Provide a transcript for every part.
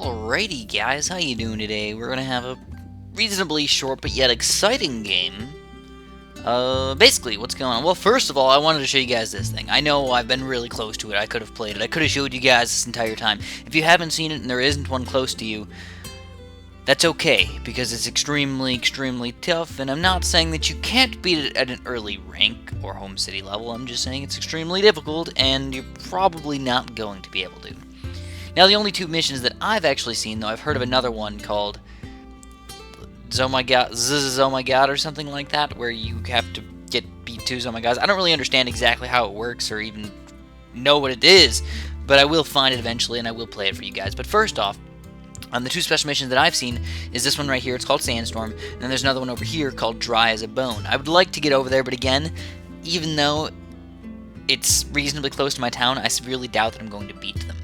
Alrighty guys, how you doing today? We're gonna have a reasonably short but yet exciting game. Basically, what's going on? Well, first of all, I wanted to show you guys this thing. I know I've been really close to it. I could have played it. I could have showed you guys this entire time. If you haven't seen it and there isn't one close to you, that's okay, because it's extremely tough, and I'm not saying that you can't beat it at an early rank or home city level. I'm just saying it's extremely difficult, and you're probably not going to be able to. Now, the only two missions that I've actually seen, though, I've heard of another one called Oh My God or something like that, where you have to beat two Oh My Gods. I don't really understand exactly how it works or even know what it is, but I will find it eventually and I will play it for you guys. But first off, the two special missions that I've seen is this one right here. It's called Sandstorm, and then there's another one over here called Dry as a Bone. I would like to get over there, but again, even though it's reasonably close to my town, I severely doubt that I'm going to beat them.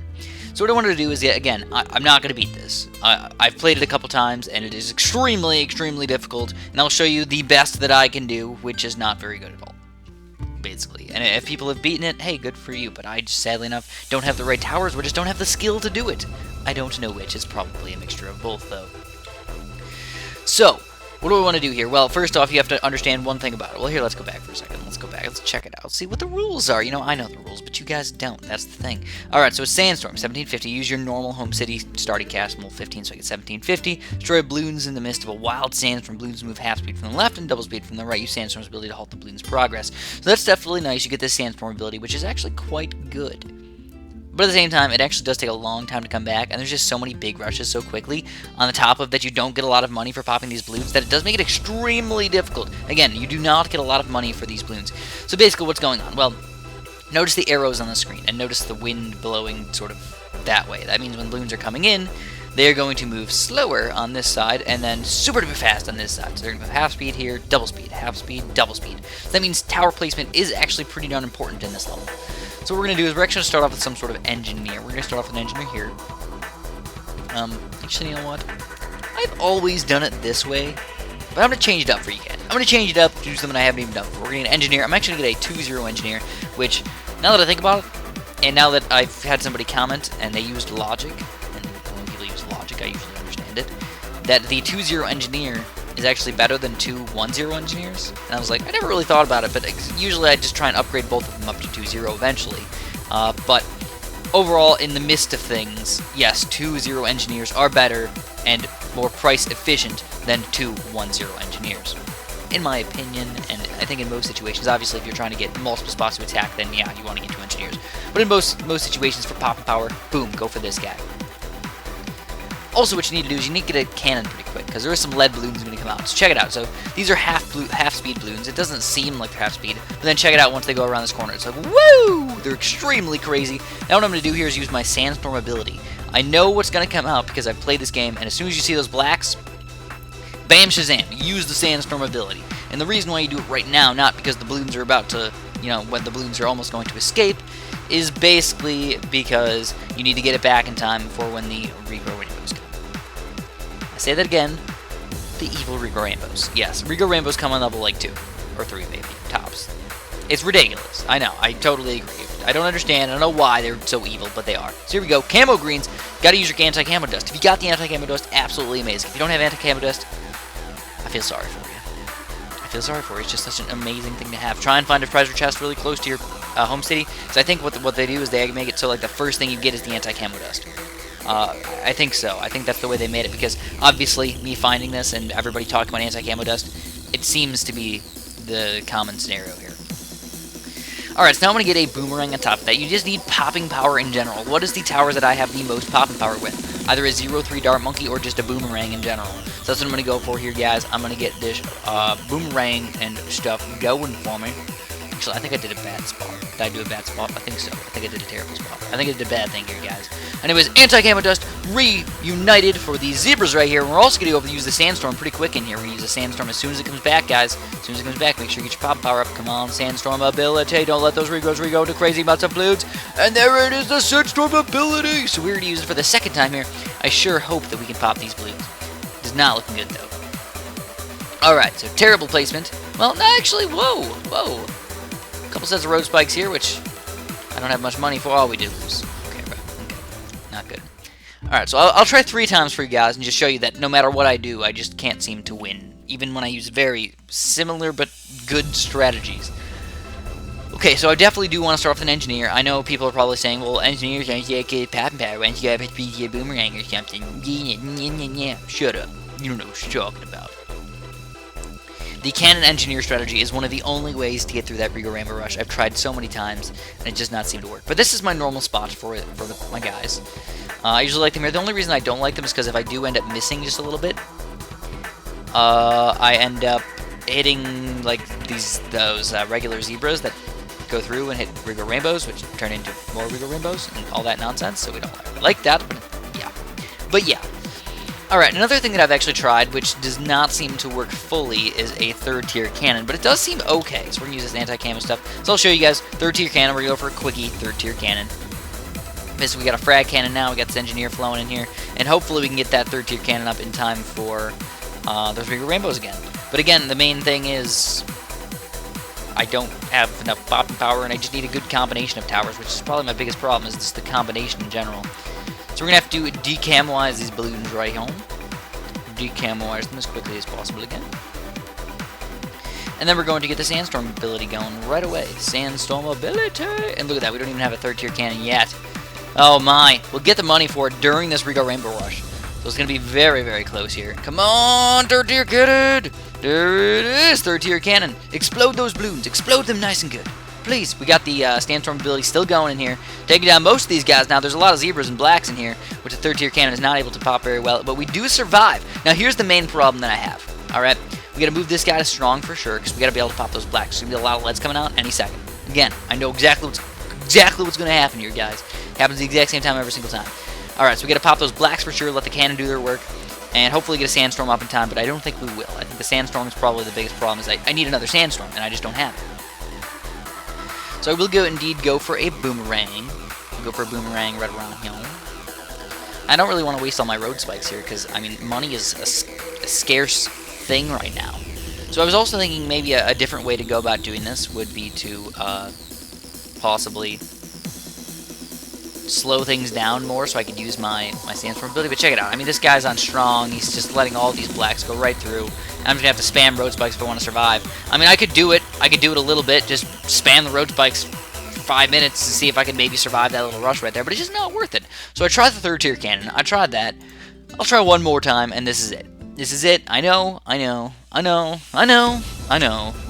So what I wanted to do is, again, I'm not going to beat this. I've played it a couple times, and it is extremely difficult, and I'll show you the best that I can do, which is not very good at all, basically. And if people have beaten it, hey, good for you, but I just, sadly enough, don't have the right towers, or just don't have the skill to do it. I don't know which. It's probably a mixture of both, though. So, what do we want to do here? Well, first off, you have to understand one thing about it. Well, here, let's go back for a second. Let's go back. Let's check it out. See what the rules are. You know, I know the rules, but you guys don't. That's the thing. Alright, so it's Sandstorm, 1750. Use your normal home city starting castle 15, so I get 1750. Destroy balloons in the midst of a wild sandstorm. Balloons move half speed from the left and double speed from the right. Use Sandstorm's ability to halt the balloon's progress. So that's definitely nice. You get this Sandstorm ability, which is actually quite good. But at the same time, it actually does take a long time to come back, and there's just so many big rushes so quickly, on the top of that you don't get a lot of money for popping these balloons, that it does make it extremely difficult. Again, you do not get a lot of money for these balloons. So basically what's going on? Well, notice the arrows on the screen, and notice the wind blowing sort of that way. That means when balloons are coming in, they're going to move slower on this side, and then super duper fast on this side. So they're going to move half speed here, double speed, half speed, double speed. So that means tower placement is actually pretty darn important in this level. So what we're going to do is we're actually going to start off with some sort of engineer. We're going to start off with an engineer here. Actually, you know what? I've always done it this way, but I'm going to change it up for you guys. I'm going to change it up to do something I haven't even done before. We're going to get an engineer. I'm actually going to get a 2-0 engineer, which, now that I think about it, and now that I've had somebody comment, and they used logic, and when people use logic, I usually understand it, that the 2-0 engineer is actually better than 2 1-0 engineers. And I was like, I never really thought about it, but usually I just try and upgrade both of them up to 2-0 eventually. But overall, in the midst of things, yes, 2-0 engineers are better and more price efficient than 2 1-0 engineers, in my opinion. And I think in most situations, obviously if you're trying to get multiple spots to attack, then yeah, you want to get 2 engineers. But in most situations for pop and power, boom, go for this guy. Also, what you need to do is you need to get a cannon pretty quick, because there is some lead balloons going to come out. So check it out. So these are half-speed balloons. It doesn't seem like they're half-speed, but then check it out once they go around this corner. It's like, woo! They're extremely crazy. Now what I'm going to do here is use my Sandstorm ability. I know what's going to come out because I've played this game, and as soon as you see those blacks, bam, shazam, use the Sandstorm ability. And the reason why you do it right now, not because the balloons are about to, you know, when the balloons are almost going to escape, is basically because you need to get it back in time before when the regrow rainbows come. I say that again, the evil regrow rainbows. Yes, regrow rainbows come on level like 2 or 3 maybe, tops. It's ridiculous. I know, I totally agree. I don't understand, I don't know why they're so evil, but they are. So here we go, camo greens, gotta use your anti-camo dust. If you got the anti-camo dust, absolutely amazing. If you don't have anti-camo dust, I feel sorry for you. I feel sorry for you. It's just such an amazing thing to have. Try and find a treasure chest really close to your home city. So I think what they do is they make it so like the first thing you get is the anti-camo dust. I think so. I think that's the way they made it, because obviously me finding this and everybody talking about anti-camo dust, it seems to be the common scenario here. Alright, so now I'm going to get a boomerang on top of that. You just need popping power in general. What is the towers that I have the most popping power with? Either a 0-3 dart monkey or just a boomerang in general. So that's what I'm going to go for here, guys. I'm going to get this boomerang and stuff going for me. Actually, I think I did a bad spot. Did I do a bad spot? I think so. I think I did a terrible spot. I think I did a bad thing here, guys. Anyways, anti-camo dust reunited for these zebras right here. And we're also going to go over to use the Sandstorm pretty quick in here. We're going to use the Sandstorm as soon as it comes back, guys. As soon as it comes back, make sure you get your pop power up. Come on, Sandstorm ability. Don't let those regrows rego to crazy amounts of balloons. And there it is, the Sandstorm ability. So we're going to use it for the second time here. I sure hope that we can pop these balloons. It is not looking good, though. Alright, so terrible placement. Well, no, actually, whoa. A couple sets of road spikes here, which I don't have much money for. Oh, we did lose. Okay, bro. Okay. Not good. Alright, so I'll try 3 times for you guys and just show you that no matter what I do, I just can't seem to win. Even when I use very similar but good strategies. Okay, so I definitely do want to start off with an engineer. I know people are probably saying, well, engineers aren't that good pop and power. Why don't you have a boomerang or something? Yeah. Shut up. You don't know what you're talking about. The cannon engineer strategy is one of the only ways to get through that Regal Rainbow Rush. I've tried so many times, and it just not seemed to work. But this is my normal spot for my guys. I usually like them here. The only reason I don't like them is because if I do end up missing just a little bit, I end up hitting like those regular zebras that go through and hit Regal Rainbows, which turn into more Regal Rainbows and all that nonsense. So we don't like that. But yeah. Alright, another thing that I've actually tried, which does not seem to work fully, is a 3rd tier cannon, but it does seem okay, so we're going to use this anti-camo stuff. So I'll show you guys, 3rd tier cannon, we're going to go for a quickie 3rd tier cannon. So we got a frag cannon now, we got this engineer flowing in here, and hopefully we can get that 3rd tier cannon up in time for those Regal Rainbows again. But again, the main thing is I don't have enough popping power, and I just need a good combination of towers, which is probably my biggest problem, is just the combination in general. So we're going to have to decamelize these balloons right home. Decamelize them as quickly as possible again. And then we're going to get the Sandstorm ability going right away. Sandstorm ability! And look at that, we don't even have a 3rd tier cannon yet. Oh my, we'll get the money for it during this Regal Rainbow Rush. So it's going to be very, very close here. Come on, 3rd tier cannon! There it is, 3rd tier cannon. Explode those balloons, explode them nice and good. Please, we got the Sandstorm ability still going in here. Taking down most of these guys now. There's a lot of zebras and blacks in here, which the 3rd tier cannon is not able to pop very well, but we do survive. Now here's the main problem that I have. Alright, we gotta move this guy to strong for sure, because we gotta be able to pop those blacks. There's gonna be a lot of leads coming out any second. Again, I know exactly what's gonna happen here, guys. It happens the exact same time every single time. Alright, so we gotta pop those blacks for sure, let the cannon do their work, and hopefully get a Sandstorm up in time, but I don't think we will. I think the Sandstorm is probably the biggest problem, is I need another Sandstorm, and I just don't have it. So I will indeed go for a boomerang. I'll go for a boomerang right around here. I don't really want to waste all my road spikes here, because, I mean, money is a scarce thing right now. So I was also thinking maybe a different way to go about doing this would be to possibly slow things down more so I could use my Sandstorm ability. But check it out. I mean, this guy's on strong. He's just letting all these blacks go right through. I'm just going to have to spam road spikes if I want to survive. I mean, I could do it. I could do it a little bit. Just spam the road spikes for 5 minutes to see if I can maybe survive that little rush right there. But it's just not worth it. So I tried the 3rd tier cannon. I tried that. I'll try one more time, and this is it. This is it. I know. We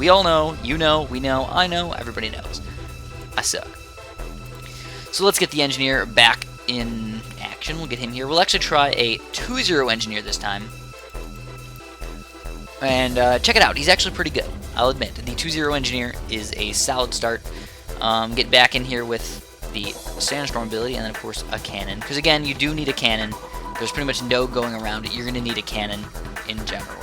all know. You know. We know. I know. Everybody knows. I suck. So let's get the engineer back in action. We'll get him here. We'll actually try a 2-0 engineer this time. And check it out. He's actually pretty good. I'll admit. The 2-0 engineer is a solid start. Get back in here with the Sandstorm ability and then, of course, a cannon. Because, again, you do need a cannon. There's pretty much no going around it. You're going to need a cannon in general.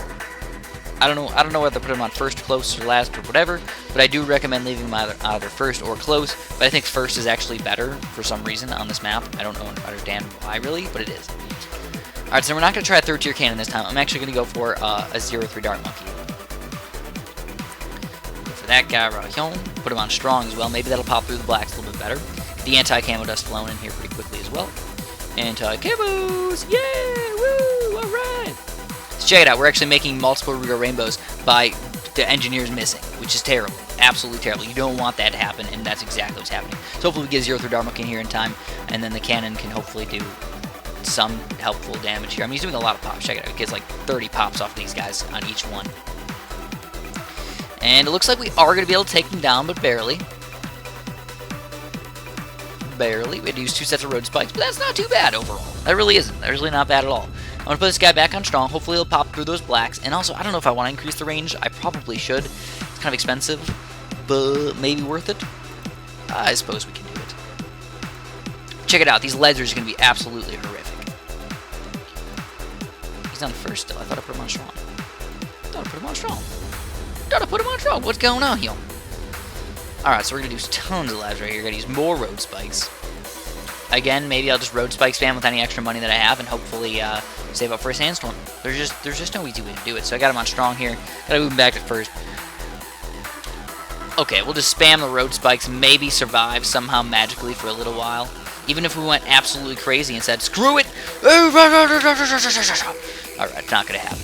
I don't know whether to put him on first, close, or last, or whatever, but I do recommend leaving him either first or close, but I think first is actually better for some reason on this map. I don't understand why, really, but it is. Alright, so we're not going to try a 3rd tier cannon this time. I'm actually going to go for a 0-3 Dart Monkey. Go for that guy right here. Put him on strong as well. Maybe that'll pop through the blacks a little bit better. Get the anti-camo dust flowing in here pretty quickly as well. Anti-camos! Yay! Woo! Alright! So check it out, we're actually making multiple Regal Rainbows by the engineers missing, which is terrible. Absolutely terrible. You don't want that to happen, and that's exactly what's happening. So hopefully we get a 0-3 Dart Monkey in here in time, and then the cannon can hopefully do some helpful damage here. I mean, he's doing a lot of pops. Check it out. He gets like 30 pops off these guys on each one. And it looks like we are going to be able to take them down, but barely. Barely. We had to use 2 sets of road spikes, but that's not too bad overall. That really isn't. That's really not bad at all. I'm going to put this guy back on strong. Hopefully he'll pop through those blacks. And also, I don't know if I want to increase the range. I probably should. It's kind of expensive, but maybe worth it. I suppose we can do it. Check it out. These leads are just going to be absolutely horrific. He's on first still. I thought I put him on strong. What's going on here? Alright, so we're going to do tons of labs right here. We're going to use more road spikes. Again, maybe I'll just road spike spam with any extra money that I have and hopefully save up for a Sandstorm. There's just no easy way to do it. So I got him on strong here. Got to move him back to first. Okay, we'll just spam the road spikes. Maybe survive somehow magically for a little while. Even if we went absolutely crazy and said, screw it! Alright, not gonna happen.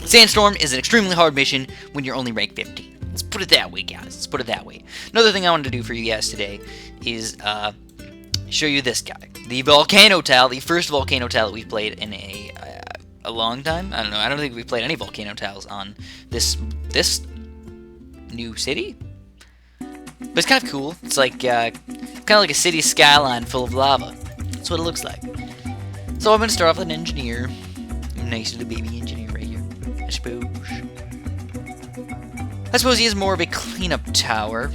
Sandstorm is an extremely hard mission when you're only rank 15. Let's put it that way, guys. Let's put it that way. Another thing I wanted to do for you guys today is show you this guy. The Volcano Tile, the first Volcano Tile that we've played in a long time. I don't know. I don't think we've played any Volcano Tiles on this new city. But it's kind of cool. It's like kind of like a city skyline full of lava. That's what it looks like. So I'm going to start off with an engineer. Nice little baby engineer right here, I suppose. I suppose he is more of a cleanup tower.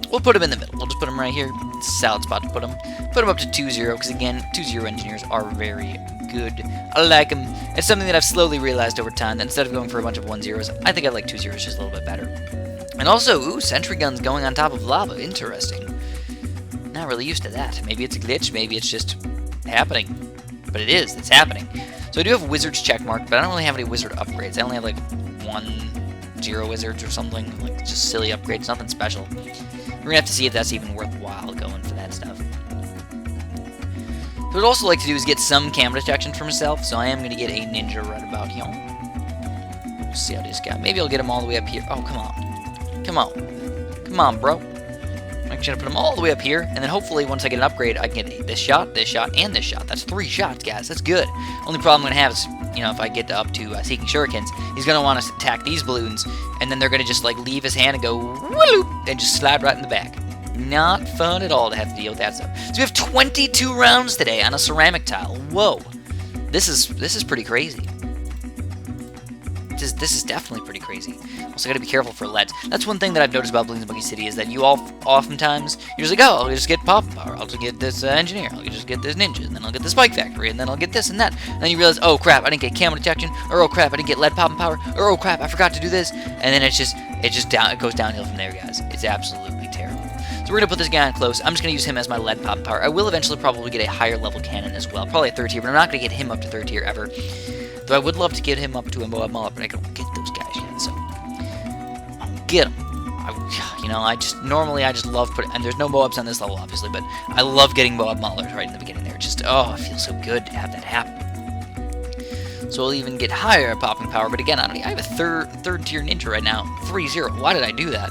We'll put him in the middle. We'll just put him right here. It's a solid spot to put him. Put him up to 2-0, because again, 2-0 engineers are very good. I like them. It's something that I've slowly realized over time, that instead of going for a bunch of 1-0s, I think I like 2-0s just a little bit better. And also, ooh, sentry guns going on top of lava. Interesting. Not really used to that. Maybe it's a glitch. Maybe it's just happening. But it is. It's happening. So I do have wizards checkmarked, but I don't really have any wizard upgrades. I only have like 1-0 wizards or something. Like just silly upgrades. Nothing special. We're going to have to see if that's even worthwhile going for that stuff. What I'd also like to do is get some camera detection for myself, so I am going to get a ninja right about here. We'll see how this guy. Maybe I'll get him all the way up here. Oh, come on. Come on. Come on, bro. I'm going to put him all the way up here, and then hopefully once I get an upgrade, I can get this shot, and this shot. That's 3 shots, guys. That's good. Only problem I'm going to have is, you know, if I get up to Seeking Shurikens, he's going to want to attack these balloons, and then they're going to just, like, leave his hand and go, whoop, and just slide right in the back. Not fun at all to have to deal with that stuff. So we have 22 rounds today on a ceramic tile. Whoa. This is pretty crazy. This is definitely pretty crazy. Also got to be careful for leads. That's one thing that I've noticed about Bloons Monkey City is that you oftentimes you're just like, oh, I'll just get pop power, I'll just get this engineer, I'll just get this ninja, and then I'll get the spike factory, and then I'll get this and that. And then you realize, oh crap, I didn't get camo detection, or oh crap, I didn't get lead popping power, or oh crap, I forgot to do this, and then it goes downhill from there, guys. It's absolutely terrible. So we're gonna put this guy on close. I'm just gonna use him as my lead popping power. I will eventually probably get a higher level cannon as well, probably a 3rd tier, but I'm not gonna get him up to 3rd tier ever. Though I would love to get him up to a Moab Mullet, but I don't get those guys yet, so I'll get them. I just love putting, and there's no Moabs on this level, obviously, but I love getting Moab Mullets right in the beginning there. Just, oh, it feels so good to have that happen. So we'll even get higher popping power, but again, I have a third tier ninja right now, 3-0. Why did I do that?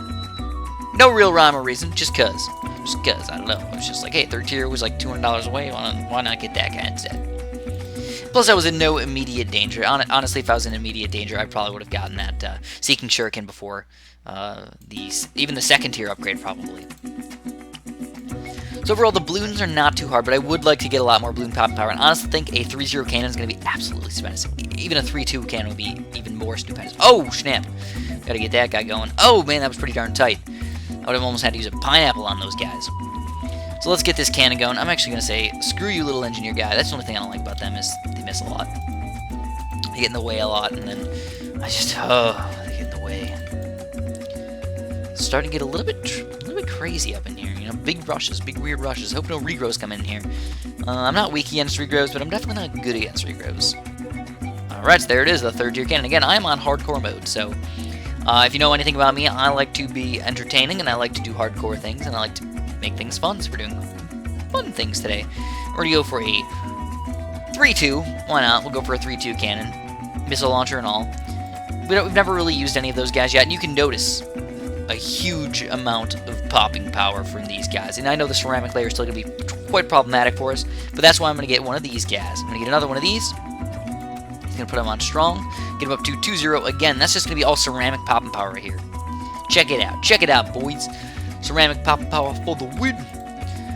No real rhyme or reason, just cuz. Just cuz, I don't know. I was just like, hey, 3rd tier was like $200 away, why not get that guy instead? Plus, I was in no immediate danger. Honestly, if I was in immediate danger, I probably would have gotten that Seeking Shuriken before even the 2nd tier upgrade, probably. So overall, the balloons are not too hard, but I would like to get a lot more balloon popping power. And honestly, think a 3-0 cannon is going to be absolutely stupendous. Even a 3-2 cannon would be even more stupendous. Oh, snap. Got to get that guy going. Oh, man, that was pretty darn tight. I would have almost had to use a pineapple on those guys. So let's get this cannon going. I'm actually going to say, screw you, little engineer guy. That's the only thing I don't like about them is they miss a lot. They get in the way a lot, and then they get in the way. It's starting to get a little bit crazy up in here. You know, big rushes, big weird rushes. Hope no regrows come in here. I'm not weak against regrows, but I'm definitely not good against regrows. Alright, so there it is, the 3rd tier cannon. Again, I am on hardcore mode, so if you know anything about me, I like to be entertaining, and I like to do hardcore things, and I like to make things fun, so we're doing fun things today. We're going to go for a 3-2. Why not? We'll go for a 3-2 cannon. Missile launcher and all. We've never really used any of those guys yet, and you can notice a huge amount of popping power from these guys. And I know the ceramic layer is still going to be quite problematic for us, but that's why I'm going to get one of these guys. I'm going to get another one of these. He's going to put him on strong. Get him up to 2-0 again. That's just going to be all ceramic popping power right here. Check it out. Check it out, boys. Ceramic popping power for the win.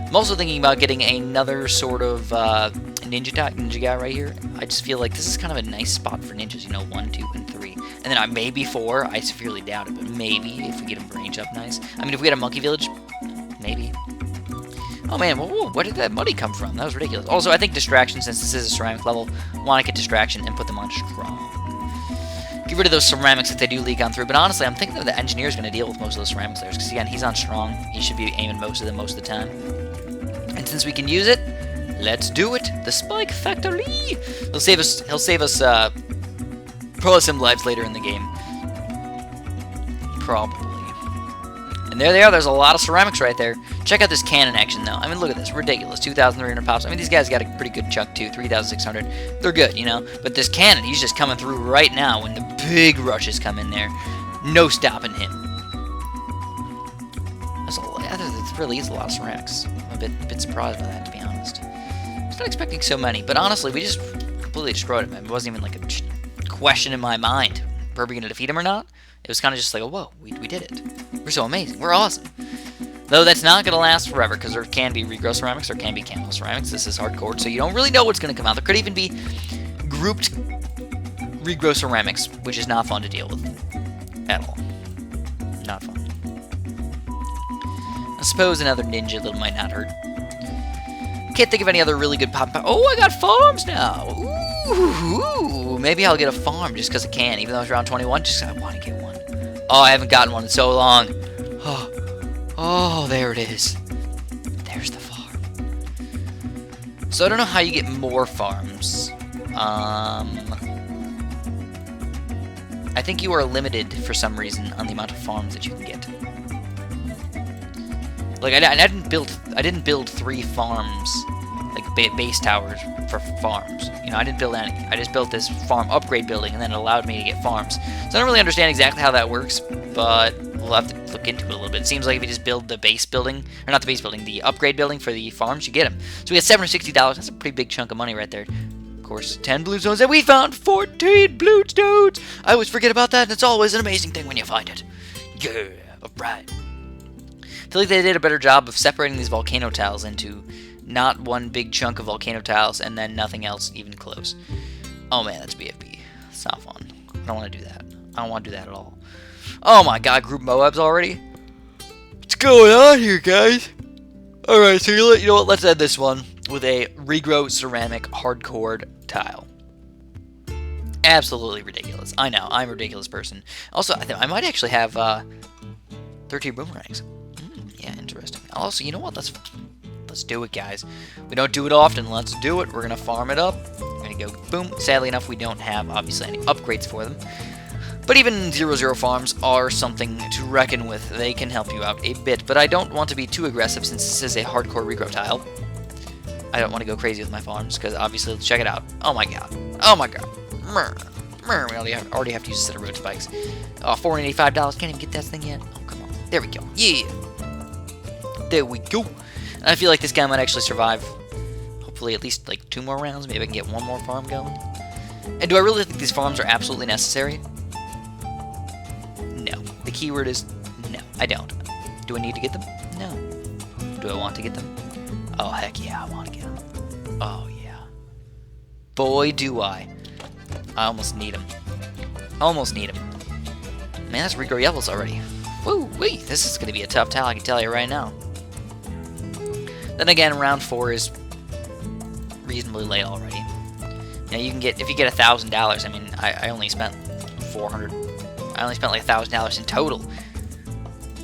I'm also thinking about getting another sort of ninja guy right here. I just feel like this is kind of a nice spot for ninjas, you know, 1, 2, and 3. And then maybe 4. I severely doubt it, but maybe if we get him range up nice. I mean, if we get a monkey village, maybe. Oh man, whoa, where did that money come from? That was ridiculous. Also, I think distraction, since this is a ceramic level, want to get distraction and put them on strong. Get rid of those ceramics if they do leak on through, but honestly, I'm thinking that the engineer is going to deal with most of those ceramics layers, because again, he's on strong. He should be aiming most of them most of the time. And since we can use it, let's do it. The Spike Factory. He'll save us probably some lives later in the game. Probably. And there they are. There's a lot of ceramics right there. Check out this cannon action, though. I mean, look at this. Ridiculous. 2,300 pops. I mean, these guys got a pretty good chunk, too. 3,600. They're good, you know? But this cannon, he's just coming through right now when the big rushes come in there. No stopping him. There really is a lot of ceramics. I'm a bit surprised by that, to be honest. I was not expecting so many, but honestly, we just completely destroyed him. It wasn't even like a question in my mind. Were we going to defeat him or not? It was kind of just like, oh, whoa, we did it. We're so amazing. We're awesome. Though that's not going to last forever, because there can be regrow ceramics, there can be camo ceramics. This is hardcore, so you don't really know what's going to come out. There could even be grouped regrow ceramics, which is not fun to deal with at all. Not fun. I suppose another ninja little might not hurt. Can't think of any other really good pop. Oh, I got farms now. Ooh, maybe I'll get a farm just because I can, even though it's round 21. Just I want to get one. Oh, I haven't gotten one in so long. Oh, there it is. There's the farm. So I don't know how you get more farms. I think you are limited for some reason on the amount of farms that you can get. Like I didn't build 3 farms, like base towers for farms. You know, I didn't build any. I just built this farm upgrade building, and then it allowed me to get farms. So I don't really understand exactly how that works, but we'll have to look into it a little bit. It seems like if you just build the base building, or not the base building, the upgrade building for the farms, you get them. So we got $760. That's a pretty big chunk of money right there. Of course, 10 blue stones, and we found 14 blue stones. I always forget about that, and it's always an amazing thing when you find it. Yeah, alright. I feel like they did a better job of separating these volcano tiles into not one big chunk of volcano tiles and then nothing else even close. Oh man, that's BFB. It's not fun. I don't want to do that. I don't want to do that at all. Oh my god, group Moabs already? What's going on here, guys? Alright, so you know what? Let's end this one with a regrow ceramic hardcore tile. Absolutely ridiculous. I know, I'm a ridiculous person. Also, I might actually have 13 boomerangs. Yeah, interesting. Also, you know what? Let's do it, guys. We don't do it often. Let's do it. We're gonna farm it up. We're gonna go boom. Sadly enough, we don't have obviously any upgrades for them. But even 0-0 farms are something to reckon with. They can help you out a bit. But I don't want to be too aggressive since this is a hardcore regrow tile. I don't want to go crazy with my farms because obviously, let's check it out. Oh my god. Oh my god. We already have to use a set of road spikes. Oh, $485. Can't even get that thing yet. Oh, come on. There we go. Yeah. There we go. And I feel like this guy might actually survive. Hopefully at least like 2 more rounds. Maybe I can get 1 more farm going. And do I really think these farms are absolutely necessary? No. The keyword is no. I don't. Do I need to get them? No. Do I want to get them? Oh, heck yeah, I want to get them. Oh, yeah. Boy, do I. I almost need them. Almost need them. Man, that's regrow yellows already. Woo-wee. This is going to be a tough tile, I can tell you right now. Then again, round 4 is reasonably late already. Now you can get, if you get $1,000, I mean, I only spent 400. I only spent like $1,000 in total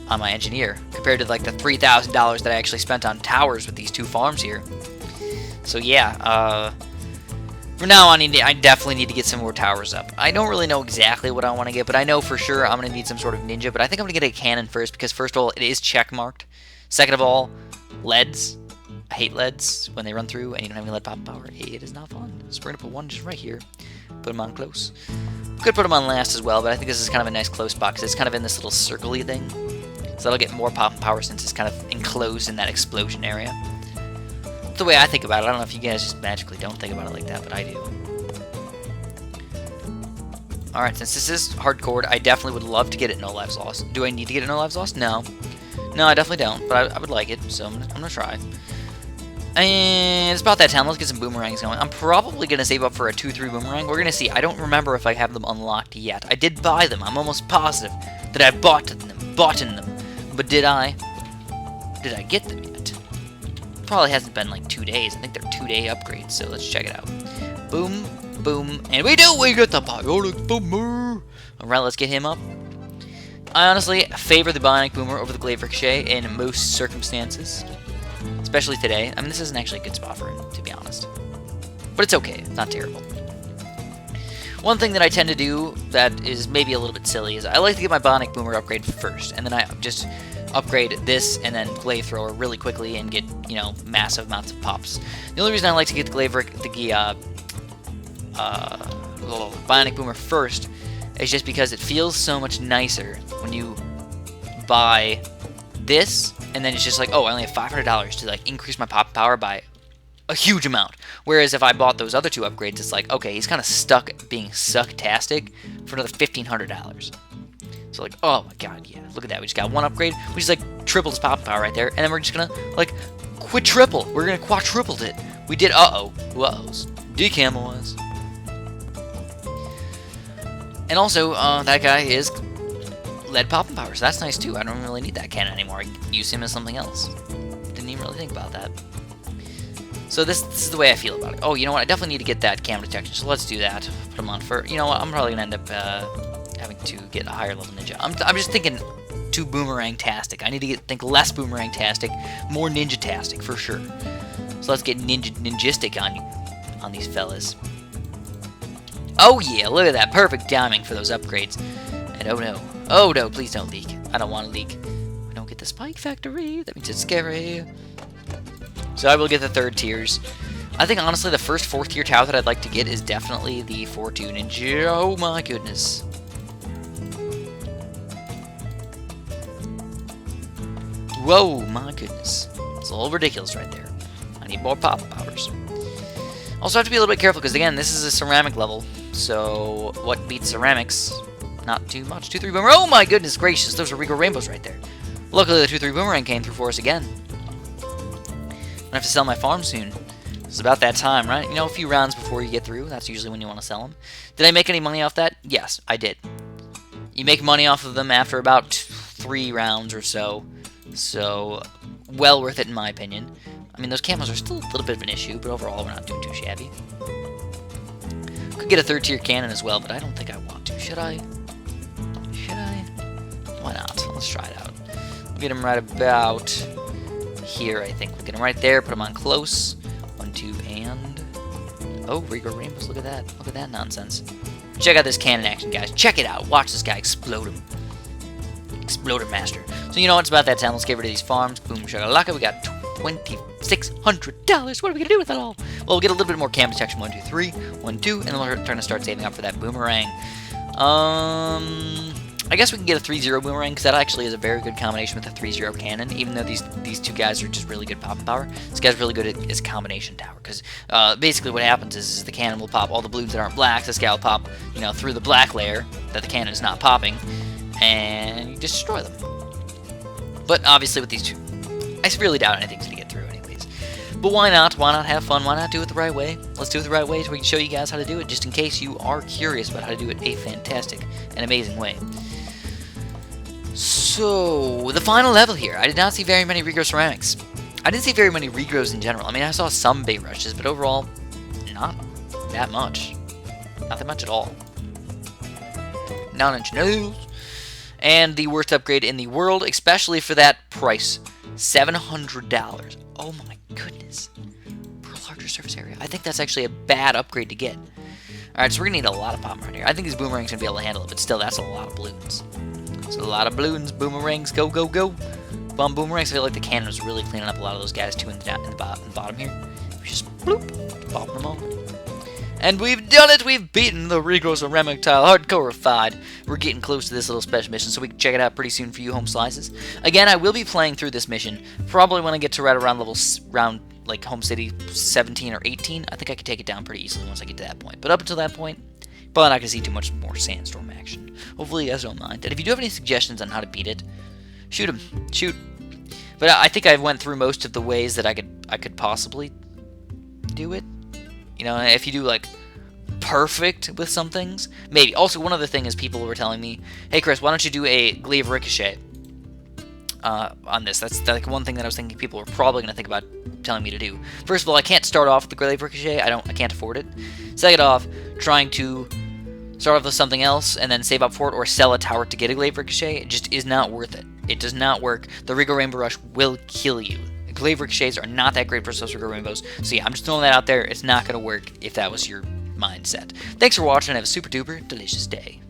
on my engineer, compared to like the $3,000 that I actually spent on towers with these 2 farms here. So yeah, for now on, I definitely need to get some more towers up. I don't really know exactly what I want to get, but I know for sure I'm going to need some sort of ninja. But I think I'm going to get a cannon first, because first of all, it is check marked. Second of all, leads. I hate leads when they run through and you don't have any lead pop power. It is not fun. So we're going to put one just right here. Put them on close. Could put them on last as well, but I think this is kind of a nice close spot because it's kind of in this little circle-y thing. So that'll get more pop and power since it's kind of enclosed in that explosion area. That's the way I think about it. I don't know if you guys just magically don't think about it like that, but I do. Alright, since this is hardcore, I definitely would love to get it no lives lost. Do I need to get it no lives lost? No. No, I definitely don't, but I would like it, so I'm gonna try. And it's about that time. Let's get some boomerangs going. I'm probably going to save up for a 2-3 boomerang. We're going to see. I don't remember if I have them unlocked yet. I did buy them. I'm almost positive that I bought them. But did I get them yet? Probably hasn't been like 2 days. I think they're 2-day upgrades, so let's check it out. Boom, boom, and we do! We get the bionic boomer! Alright, let's get him up. I honestly favor the bionic boomer over the glaive ricochet in most circumstances. Especially today. I mean, this isn't actually a good spot for him, to be honest. But it's okay. It's not terrible. One thing that I tend to do that is maybe a little bit silly is I like to get my bionic boomer upgrade first, and then I just upgrade this and then Glaive Thrower really quickly and get, you know, massive amounts of pops. The only reason I like to get the Bionic Boomer first is just because it feels so much nicer when you buy this and then it's just like, oh, I only have $500 to like increase my pop power by a huge amount. Whereas if I bought those other two upgrades, it's like, okay, he's kind of stuck being sucktastic for another $1,500. So like, oh my god, yeah, look at that. We just got one upgrade, we just like tripled his pop power right there, and then we're just gonna like quadruple. We're gonna quadrupled it. We did, uh-ohs. Decam-wise. And also, that guy is lead popping power, so that's nice too. I don't really need that cannon anymore. I can use him as something else. Didn't even really think about that. So this is the way I feel about it. Oh, you know what? I definitely need to get that cam detection, so let's do that. Put him on for, you know what? I'm probably gonna end up having to get a higher level ninja. I'm just thinking too boomerang-tastic. I need to think less boomerang-tastic, more ninja-tastic for sure. So let's get ninjistic on these fellas. Oh yeah, look at that, perfect timing for those upgrades. And oh no, please don't leak. I don't want to leak. I don't get the spike factory. That means it's scary. So I will get the 3rd tiers. I think honestly the first 4th tier tower that I'd like to get is definitely the 4-2 ninja. Oh my goodness. Whoa, my goodness. It's a little ridiculous right there. I need more pop powers. Also have to be a little bit careful because again, this is a ceramic level. So what beats ceramics? Not too much. 2-3 boomerang. Oh my goodness gracious, those are Regal Rainbows right there. Luckily the 2-3 boomerang came through for us again. I'm gonna have to sell my farm soon. It's about that time, right? You know, a few rounds before you get through. That's usually when you want to sell them. Did I make any money off that? Yes, I did. You make money off of them after about 3 rounds or so. So, well worth it in my opinion. I mean, those camos are still a little bit of an issue, but overall we're not doing too shabby. Could get a 3rd tier cannon as well, but I don't think I want to. Should I? Should I? Why not? Let's try it out. We'll get him right about here, I think. We'll get him right there, put him on close. 1, 2, and... oh, Regal Rainbows, look at that. Look at that nonsense. Check out this cannon action, guys. Check it out. Watch this guy explode him. Exploder Master. So you know what? It's about that time. Let's get rid of these farms. Boom, shakalaka. We got $2,600. What are we going to do with it all? Well, we'll get a little bit more cam detection. 1, 2, 3. 1, 2. And then we're trying to start saving up for that boomerang. I guess we can get a 3-0 boomerang, because that actually is a very good combination with a 3-0 cannon, even though these two guys are just really good popping power. This guy's really good at his combination tower, because basically what happens is the cannon will pop all the balloons that aren't black. This guy will pop, you know, through the black layer that the cannon is not popping, and you destroy them. But obviously with these two, I really doubt anything's going to get through anyways. But why not? Why not have fun? Why not do it the right way? Let's do it the right way so we can show you guys how to do it, just in case you are curious about how to do it a fantastic and amazing way. So, the final level here. I did not see very many regrow ceramics. I didn't see very many regrows in general. I mean, I saw some bait rushes, but overall, not that much. Not that much at all. Non-inch nose. And the worst upgrade in the world, especially for that price. $700. Oh my goodness. For a larger surface area. I think that's actually a bad upgrade to get. Alright, so we're going to need a lot of pop around here. I think these boomerangs are going to be able to handle it, but still, that's a lot of balloons. So a lot of balloons, boomerangs, go, go, go. Bomb boomerangs. I feel like the cannon was really cleaning up a lot of those guys, too, in the bottom here. We just, bloop, bopping them all. And we've done it! We've beaten the Regrow Ceramic Tile Hardcore-ified. We're getting close to this little special mission, so we can check it out pretty soon for you home slices. Again, I will be playing through this mission, probably when I get to right around like, Home City 17 or 18. I think I can take it down pretty easily once I get to that point. But up until that point, probably not going to see too much more Sandstorm action. Hopefully you guys don't mind. And if you do have any suggestions on how to beat it, shoot them. Shoot. But I think I went through most of the ways that I could possibly do it. You know, if you do, like, perfect with some things, maybe. Also, one other thing is people were telling me, hey, Chris, why don't you do a Glaive Ricochet on this? That's like one thing that I was thinking people were probably going to think about telling me to do. First of all, I can't start off with the Glaive Ricochet. I can't afford it. Second off, trying to start off with something else and then save up for it or sell a tower to get a Glaive Ricochet, it just is not worth it. It does not work. The Regal Rainbow Rush will kill you. Glaive Ricochets are not that great for those Regal Rainbows. So yeah, I'm just throwing that out there. It's not going to work if that was your mindset. Thanks for watching. Have a super duper delicious day.